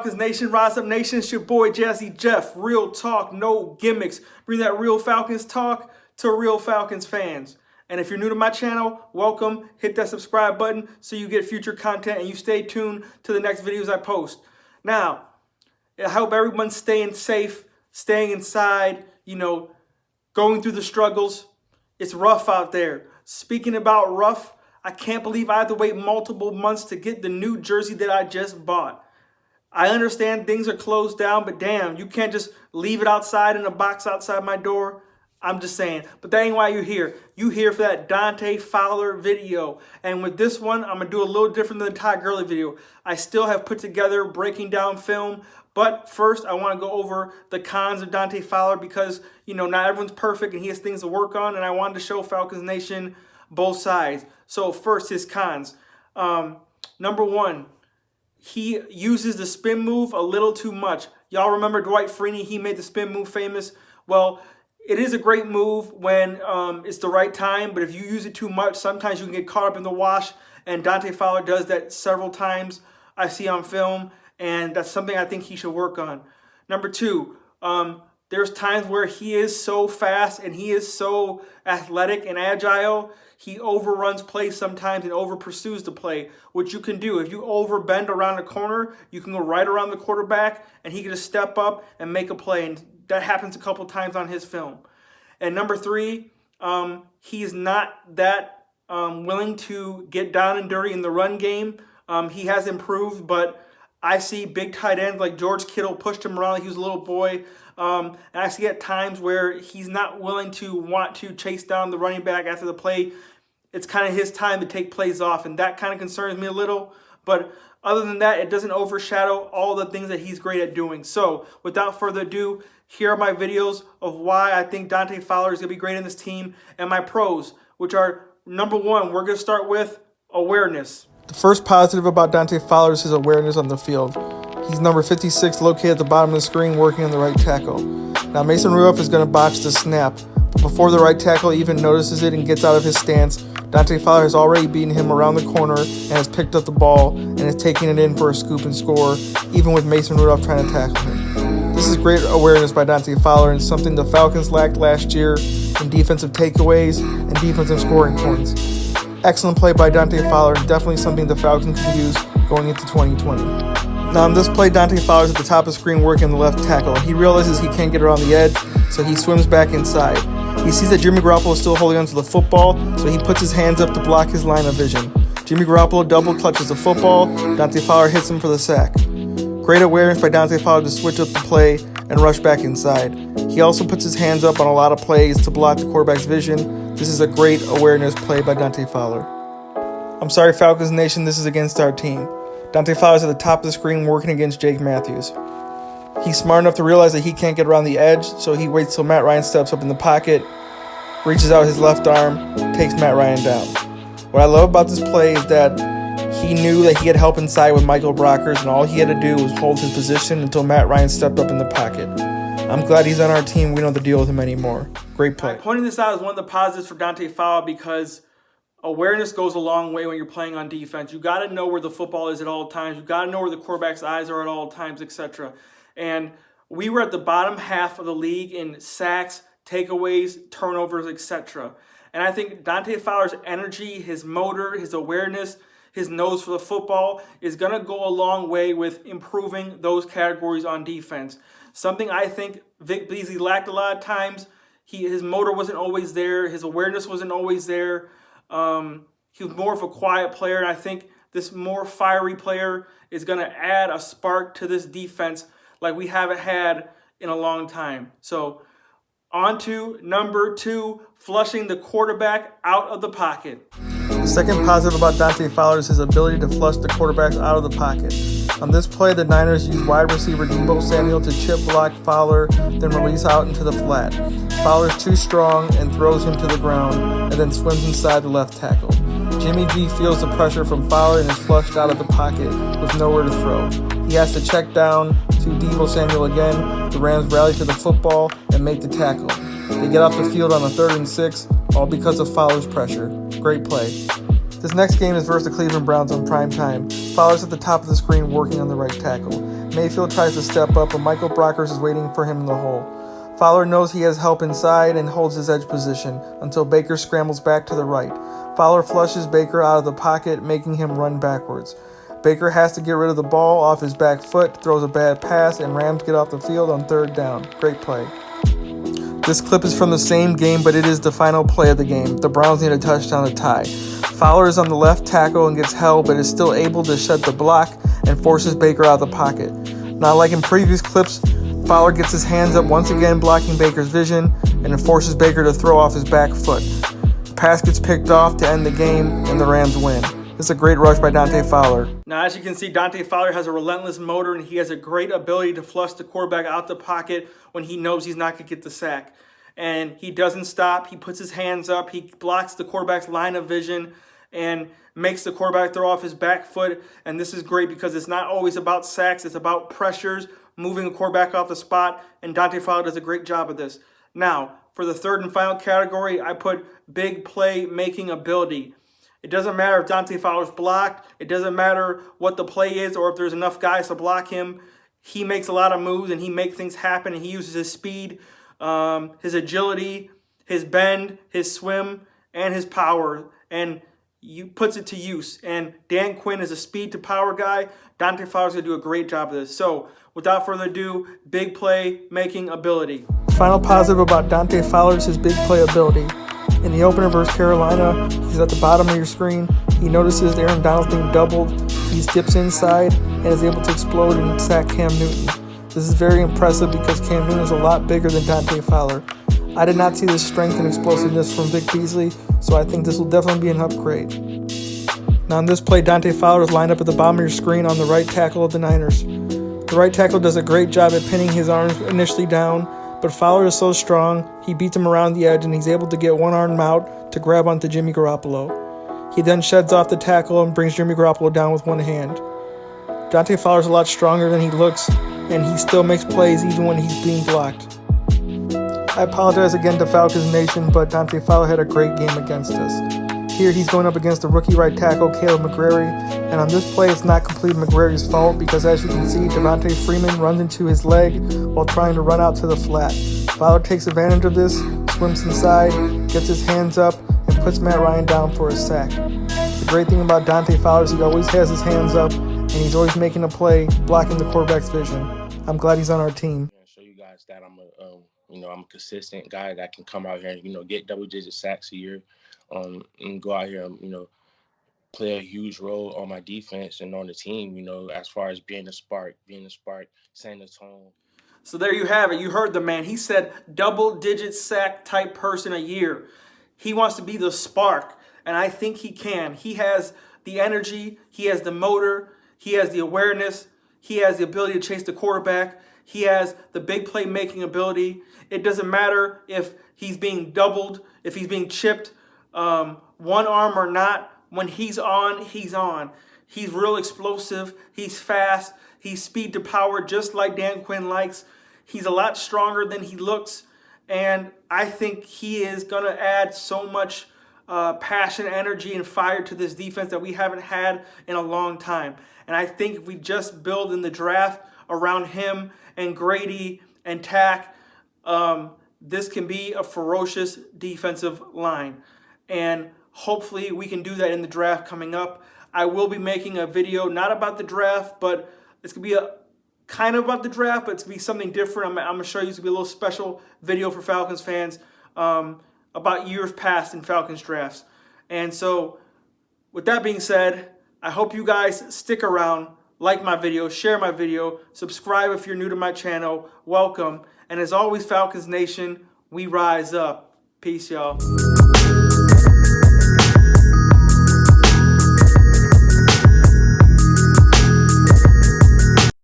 Falcons Nation? Rise Up Nation. It's your boy Jazzy Jeff. Real talk, no gimmicks. Bring that real Falcons talk to real Falcons fans. And if you're new to my channel, welcome. Hit that subscribe button so you get future content and you stay tuned to the next videos I post. Now, I hope everyone's staying safe, staying inside, going through the struggles. It's rough out there. Speaking about rough, I can't believe I had to wait multiple months to get the new jersey that I just bought. I understand things are closed down, but damn, you can't just leave it outside in a box outside my door. I'm just saying. But that ain't why you're here. You here for that Dante Fowler video. And with this one, I'm going to do a little different than the Todd Gurley video. I still have put together breaking down film. But first, I want to go over the cons of Dante Fowler because, not everyone's perfect and he has things to work on. And I wanted to show Falcons Nation both sides. So first, his cons. Number one, he uses the spin move a little too much. Y'all remember Dwight Freeney? He made the spin move famous. Well, it is a great move when it's the right time, but if you use it too much, sometimes you can get caught up in the wash, and Dante Fowler does that several times I see on film, and that's something I think he should work on. Number two, there's times where he is so fast and he is so athletic and agile, he overruns plays sometimes and over pursues the play, which you can do. If you overbend around the corner, you can go right around the quarterback and he can just step up and make a play. And that happens a couple times on his film. And number three, he's not that willing to get down and dirty in the run game. He has improved, but I see big tight ends like George Kittle pushed him around like he was a little boy. And I see at times where he's not willing to want to chase down the running back after the play. It's kind of his time to take plays off, and that kind of concerns me a little. But other than that, it doesn't overshadow all the things that he's great at doing. So without further ado, here are my videos of why I think Dante Fowler is going to be great in this team and my pros, which are, number one, we're going to start with awareness. The first positive about Dante Fowler is his awareness on the field. He's number 56, located at the bottom of the screen, working on the right tackle. Now, Mason Rudolph is going to botch the snap, but before the right tackle even notices it and gets out of his stance, Dante Fowler has already beaten him around the corner and has picked up the ball and is taking it in for a scoop and score, even with Mason Rudolph trying to tackle him. This is great awareness by Dante Fowler and something the Falcons lacked last year in defensive takeaways and defensive scoring points. Excellent play by Dante Fowler, and definitely something the Falcons can use going into 2020. Now on this play, Dante Fowler's at the top of the screen working the left tackle. He realizes he can't get around the edge, so he swims back inside. He sees that Jimmy Garoppolo is still holding onto the football, so he puts his hands up to block his line of vision. Jimmy Garoppolo double clutches the football. Dante Fowler hits him for the sack. Great awareness by Dante Fowler to switch up the play and rush back inside. He also puts his hands up on a lot of plays to block the quarterback's vision. This is a great awareness play by Dante Fowler. I'm sorry, Falcons Nation, this is against our team. Dante Fowler's at the top of the screen working against Jake Matthews. He's smart enough to realize that he can't get around the edge, so he waits till Matt Ryan steps up in the pocket, reaches out his left arm, takes Matt Ryan down. What I love about this play is that he knew that he had help inside with Michael Brockers, and all he had to do was hold his position until Matt Ryan stepped up in the pocket. I'm glad he's on our team. We don't have to deal with him anymore. Great play. Pointing this out is one of the positives for Dante Fowler because awareness goes a long way when you're playing on defense. You got to know where the football is at all times. You got to know where the quarterback's eyes are at all times, etc. And we were at the bottom half of the league in sacks, takeaways, turnovers, etc. And I think Dante Fowler's energy, his motor, his awareness, his nose for the football is going to go a long way with improving those categories on defense. Something I think Vic Beasley lacked a lot of times. His motor wasn't always there. His awareness wasn't always there. He was more of a quiet player, and I think this more fiery player is going to add a spark to this defense like we haven't had in a long time. So on to number two, flushing the quarterback out of the pocket. The second positive about Dante Fowler is his ability to flush the quarterback out of the pocket. On this play, the Niners use wide receiver Deebo Samuel to chip block Fowler, then release out into the flat. Fowler's too strong and throws him to the ground, and then swims inside the left tackle. Jimmy G feels the pressure from Fowler and is flushed out of the pocket with nowhere to throw. He has to check down to Deebo Samuel again. The Rams rally to the football and make the tackle. They get off the field on a 3rd and 6, all because of Fowler's pressure. Great play. This next game is versus the Cleveland Browns on prime time. Fowler's at the top of the screen working on the right tackle. Mayfield tries to step up, but Michael Brockers is waiting for him in the hole. Fowler knows he has help inside and holds his edge position until Baker scrambles back to the right. Fowler flushes Baker out of the pocket, making him run backwards. Baker has to get rid of the ball off his back foot, throws a bad pass, and Rams get off the field on 3rd down. Great play. This clip is from the same game, but it is the final play of the game. The Browns need a touchdown to tie. Fowler is on the left tackle and gets held, but is still able to shut the block and forces Baker out of the pocket. Not like in previous clips, Fowler gets his hands up once again, blocking Baker's vision, and it forces Baker to throw off his back foot. The pass gets picked off to end the game, and the Rams win. It's a great rush by Dante Fowler. Now, as you can see, Dante Fowler has a relentless motor, and he has a great ability to flush the quarterback out the pocket when he knows he's not going to get the sack. And he doesn't stop. He puts his hands up. He blocks the quarterback's line of vision and makes the quarterback throw off his back foot. And this is great because it's not always about sacks. It's about pressures, moving the quarterback off the spot, and Dante Fowler does a great job of this. Now, for the 3rd and final category, I put big play making ability. It doesn't matter if Dante Fowler's blocked. It doesn't matter what the play is or if there's enough guys to block him. He makes a lot of moves and he makes things happen, and he uses his speed, his agility, his bend, his swim, and his power, and puts it to use. And Dan Quinn is a speed to power guy. Dante Fowler's going to do a great job of this. So, without further ado, big play making ability. Final positive about Dante Fowler is his big play ability. In the opener versus Carolina, he's at the bottom of your screen. He notices Aaron Donald's being doubled. He dips inside and is able to explode and sack Cam Newton. This is very impressive because Cam Newton is a lot bigger than Dante Fowler. I did not see this strength and explosiveness from Vic Beasley, so I think this will definitely be an upgrade. Now in this play, Dante Fowler is lined up at the bottom of your screen on the right tackle of the Niners. The right tackle does a great job at pinning his arms initially down, but Fowler is so strong, he beats him around the edge and he's able to get one arm out to grab onto Jimmy Garoppolo. He then sheds off the tackle and brings Jimmy Garoppolo down with one hand. Dante Fowler is a lot stronger than he looks, and he still makes plays even when he's being blocked. I apologize again to Falcons Nation, but Dante Fowler had a great game against us. Here he's going up against the rookie right tackle, Caleb McGrary, and on this play it's not completely McGrary's fault because as you can see, Devontae Freeman runs into his leg while trying to run out to the flat. Fowler takes advantage of this, swims inside, gets his hands up, and puts Matt Ryan down for a sack. The great thing about Dante Fowler is he always has his hands up, and he's always making a play, blocking the quarterback's vision. I'm glad he's on our team. Show you guys that I'm a consistent guy that can come out here and get double-digit sacks a year, and go out here and play a huge role on my defense and on the team. As far as being a spark, setting the tone. So there you have it. You heard the man. He said double-digit sack type person a year. He wants to be the spark, and I think he can. He has the energy. He has the motor. He has the awareness. He has the ability to chase the quarterback. He has the big play-making ability. It doesn't matter if he's being doubled, if he's being chipped, one arm or not. When he's on, he's on. He's real explosive. He's fast. He's speed to power, just like Dan Quinn likes. He's a lot stronger than he looks. And I think he is going to add so much passion, energy, and fire to this defense that we haven't had in a long time. And I think if we just build in the draft around him and Grady and Tack, this can be a ferocious defensive line. And hopefully we can do that in the draft coming up. I will be making a video, not about the draft, but it's going to be kind of about the draft, but it's going to be something different. I'm going to show you. It's going to be a little special video for Falcons fans about years past in Falcons drafts. And so with that being said, I hope you guys stick around, like my video, share my video, subscribe if you're new to my channel. Welcome. And as always, Falcons Nation, we rise up. Peace, y'all.